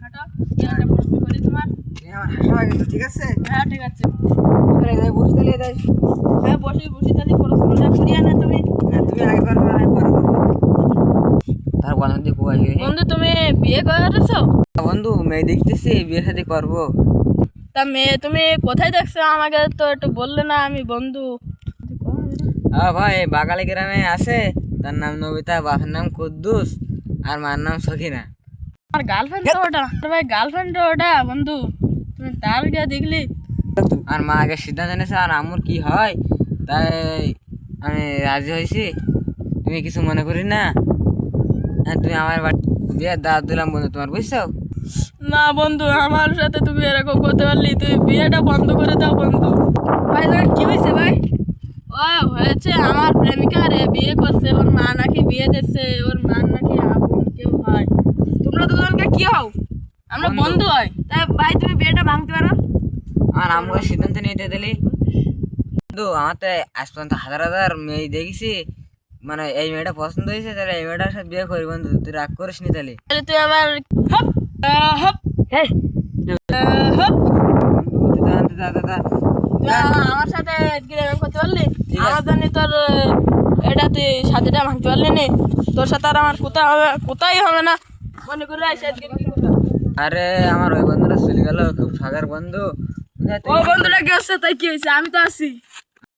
হাঁটো, একটা প্রশ্ন করি তোমার। আমার হাসা হয়ে গেছে, ঠিক আছে? হ্যাঁ ঠিক আছে। বসতে দেয়। হ্যাঁ বসি তাহলে প্রশ্নটা করিয়া না তুমি। তুমি আগে পারবে, আমি পারবো। তার বন্ধু দিয়ে কুয়া গিয়ে বন্ধু তুমি বিয়ে করেছো? বন্ধু মেয়ে দেখতেছি, বিয়ে শাদী করবো। তা মেয়ে তুমি কোথায় দেখছো? আমাকে তো একটু বললে না, আমি বন্ধু। হ্যাঁ ভাই, বাগালে গ্রামে আছে। তার নাম নবিতা, বাপের নাম কুদ্দুস, আর মার নাম সখিনা। আমার গার্লফ্রেন্ড তো ওটা, ভাই গার্লফ্রেন্ড তো ওটা বন্ধু। তুমি তার কে দেখলি? আর মা আগে সিদ্ধান্ত নিয়েছে আর আমার কি হয়, তাই আমি রাজি হয়েছি। তুমি কিছু মনে করি না? হ্যাঁ, তুমি আমার বিয়ের দাওয়াত দিলাম বন্ধু, তোমার বুঝছো? না বন্ধু, আমার সাথে তুমি এরকম করতে পারলি? তুমি বিয়েটা বন্ধ করে দাও বন্ধু। ভাই তোমার কি হয়েছে ভাই? ও হয়েছে, আমার প্রেমিকা রে বিয়ে করছে, ওর মা নাকি বিয়ে দিচ্ছে, ওর মা নাকি আপন কেউ হয়। তোমরা দুজনকে কি হও? আমরা বন্ধু। বন্ধু হয়, তাই ভাই তুমি বিয়েটা ভাঙতে পারো? আর আমাকে সিদ্ধান্ত নিতে দিলি বন্ধু। আমার তো আজ পর্যন্ত হাজার হাজার মেয়ে দেখেছি, মানে এই মেয়েটা পছন্দ হয়েছে, তাহলে এই মেয়েটার সাথে বিয়ে করি বন্ধু। তুই রাগ করিস নি তাহলে? তাহলে তুই আমার হপ হপ হ্যাঁ হপ, বন্ধু, দাদা তুই আমার সাথে আজকে এরকম করতে পারলি? ঠিক আছে। আমার জন্য তোর এটা তুই সাথেটা ভাঙতে পারলি নি? তোর সাথে আর আমার কোথায় হবে, কোথায় হবে না মনে করে আজকে। আরে আমার ওই বন্ধুটা চলে গেল, খুব শখের বন্ধু। ও বন্ধুটা কি হচ্ছে, তাই কি হয়েছে? আমি তো আছি।